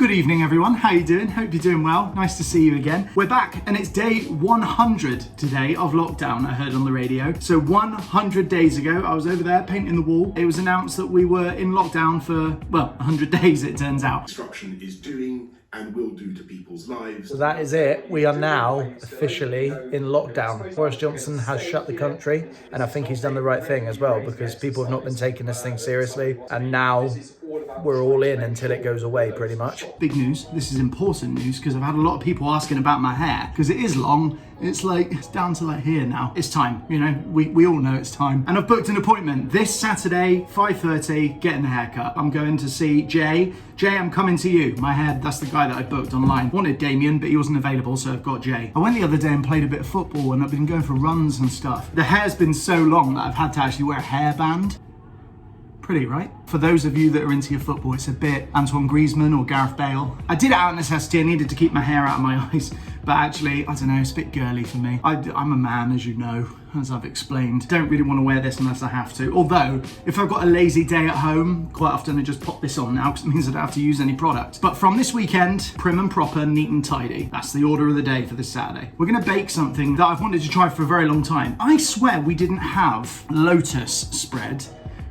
Good evening everyone, how you doing? Hope you're doing well. Nice to see you again. We're back and it's day 100 today of lockdown, I heard on the radio. So 100 days ago, I was over there painting the wall. It was announced that we were in lockdown for, well, 100 days it turns out. Disruption is doing and will do to people's lives. So that is it. We are now officially in lockdown. Boris Johnson has shut the country and I think he's done the right thing as well because people have not been taking this thing seriously and now we're all in until it goes away pretty much. Big news, this is important news because I've had a lot of people asking about my hair because it is long. It's down to like here now. It's time, you know, we all know it's time. And I've booked an appointment this Saturday, 5:30, getting a haircut. I'm going to see Jay. Jay, I'm coming to you. My hair, that's the guy that I booked online. Wanted Damien, but he wasn't available, so I've got Jay. I went the other day and played a bit of football and I've been going for runs and stuff. The hair's been so long that I've had to actually wear a hairband. Pretty, right? For those of you that are into your football, it's a bit Antoine Griezmann or Gareth Bale. I did it out of necessity. I needed to keep my hair out of my eyes, but actually, I don't know, it's a bit girly for me. I'm a man, as you know, as I've explained. Don't really want to wear this unless I have to. Although, if I've got a lazy day at home, quite often I just pop this on now because it means I don't have to use any product. But from this weekend, prim and proper, neat and tidy. That's the order of the day for this Saturday. We're gonna bake something that I've wanted to try for a very long time. I swear we didn't have Lotus spread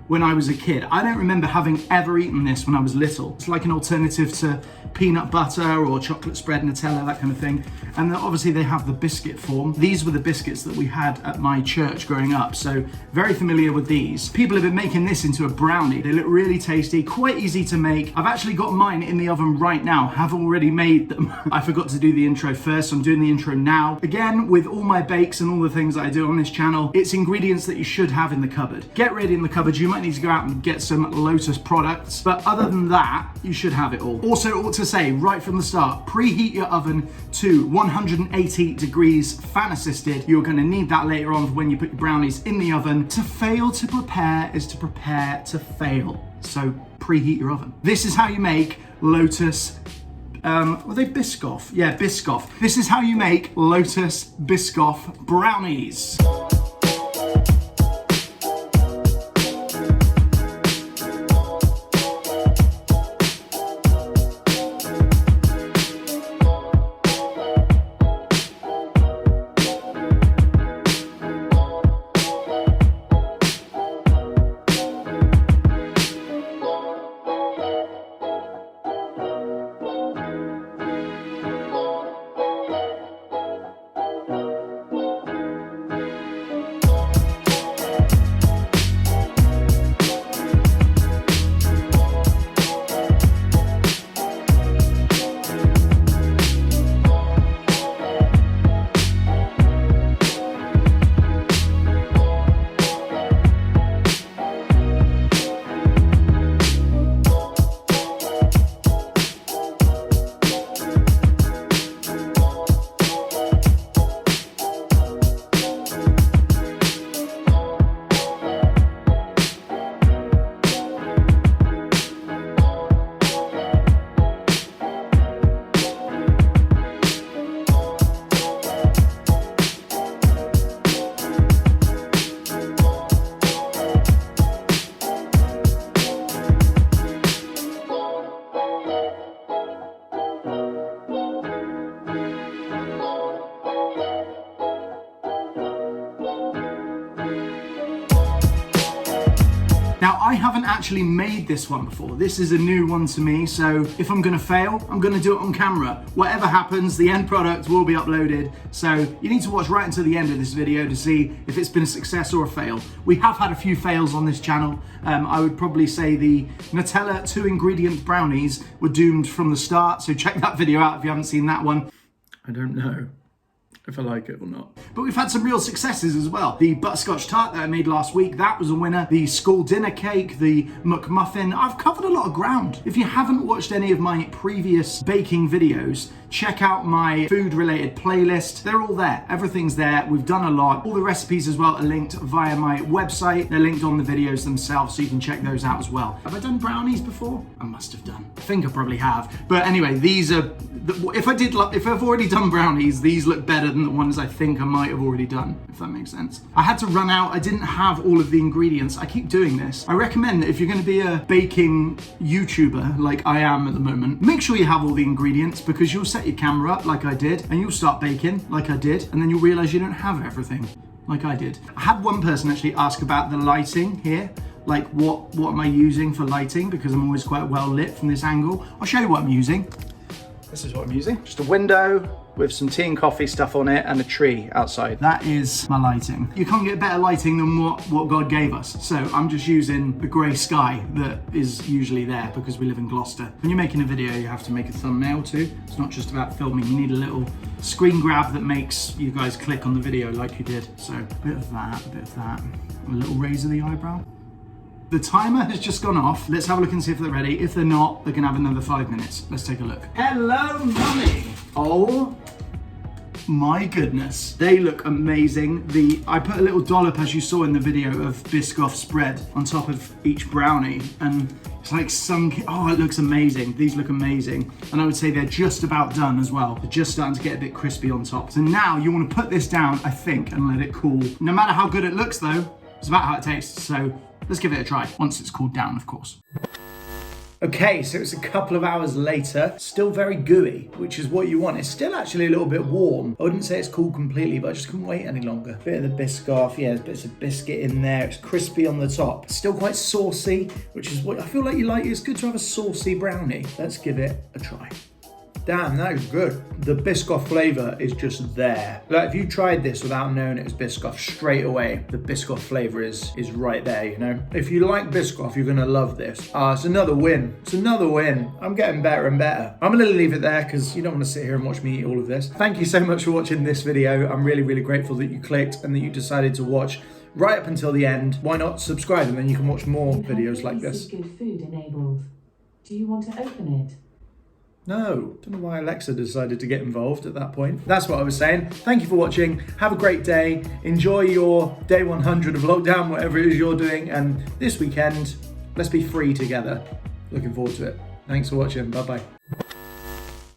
when I was a kid. I don't remember having ever eaten this when I was little. It's like an alternative to peanut butter or chocolate spread, Nutella, that kind of thing. And then obviously they have the biscuit form. These were the biscuits that we had at my church growing up, so very familiar with these. People have been making this into a brownie. They look really tasty, quite easy to make. I've actually got mine in the oven right now, have already made them. I forgot to do the intro first, so I'm doing the intro now. Again, with all my bakes and all the things that I do on this channel, it's ingredients that you should have in the cupboard. Get ready in the cupboard. You might need to go out and get some Lotus products, but other than that, you should have it all. Also, ought to say right from the start, preheat your oven to 180 degrees, fan assisted. You're going to need that later on when you put your brownies in the oven. To fail to prepare is to prepare to fail. So preheat your oven. This is how you make Lotus were they Biscoff? Yeah, Biscoff. This is how you make Lotus Biscoff brownies. Now, I haven't actually made this one before. This is a new one to me, so if I'm gonna fail, I'm gonna do it on camera. Whatever happens, the end product will be uploaded, so you need to watch right until the end of this video to see if it's been a success or a fail. We have had a few fails on this channel. I would probably say the Nutella 2-ingredient brownies were doomed from the start, so check that video out if you haven't seen that one. I don't know if I like it or not. But we've had some real successes as well. The butterscotch tart that I made last week, that was a winner. The school dinner cake, the McMuffin. I've covered a lot of ground. If you haven't watched any of my previous baking videos, Check out my food related playlist. They're all there. Everything's there. We've done a lot. All the recipes as well are linked via my website. They're linked on the videos themselves, so you can check those out as well. Have I done brownies before? I must have done. I think I probably have. But anyway, these are, if I've already done brownies, these look better than the ones I think I might have already done, if that makes sense. I had to run out. I didn't have all of the ingredients. I keep doing this. I recommend that if you're going to be a baking YouTuber like I am at the moment, make sure you have all the ingredients, because you'll set your camera up like I did, and you'll start baking like I did, and then you'll realize you don't have everything like I did. I had one person actually ask about the lighting here. Like what am I using for lighting? Because I'm always quite well lit from this angle. I'll show you what I'm using. This is what I'm using. Just a window with some tea and coffee stuff on it and a tree outside. That is my lighting. You can't get better lighting than what God gave us. So I'm just using the grey sky that is usually there because we live in Gloucester. When you're making a video, you have to make a thumbnail too. It's not just about filming. You need a little screen grab that makes you guys click on the video like you did. So a bit of that, a little raise of the eyebrow. The timer has just gone off. Let's have a look and see if they're ready. If they're not, they're gonna have another 5 minutes. Let's take a look. Hello, mummy. Oh my goodness. They look amazing. I put a little dollop, as you saw in the video, of Biscoff spread on top of each brownie. And it's like it looks amazing. These look amazing. And I would say they're just about done as well. They're just starting to get a bit crispy on top. So now you wanna put this down, I think, and let it cool. No matter how good it looks though, it's about how it tastes. So let's give it a try, once it's cooled down, of course. Okay, so it's a couple of hours later, still very gooey, which is what you want. It's still actually a little bit warm. I wouldn't say it's cooled completely, but I just couldn't wait any longer. Bit of the Biscoff, yeah, there's bits of biscuit in there. It's crispy on the top. It's still quite saucy, which is what I feel like you like. It's good to have a saucy brownie. Let's give it a try. Damn, that is good. The Biscoff flavour is just there. Like, if you tried this without knowing it was Biscoff, straight away, the Biscoff flavour is right there, you know? If you like Biscoff, you're gonna love this. It's another win. It's another win. I'm getting better and better. I'm gonna leave it there because you don't want to sit here and watch me eat all of this. Thank you so much for watching this video. I'm really, really grateful that you clicked and that you decided to watch right up until the end. Why not subscribe and then you can watch more videos like this. Good food enabled. Do you want to open it? No, don't know why Alexa decided to get involved at that point. That's what I was saying. Thank you for watching. Have a great day. Enjoy your day 100 of lockdown, whatever it is you're doing. And this weekend, let's be free together. Looking forward to it. Thanks for watching. Bye-bye.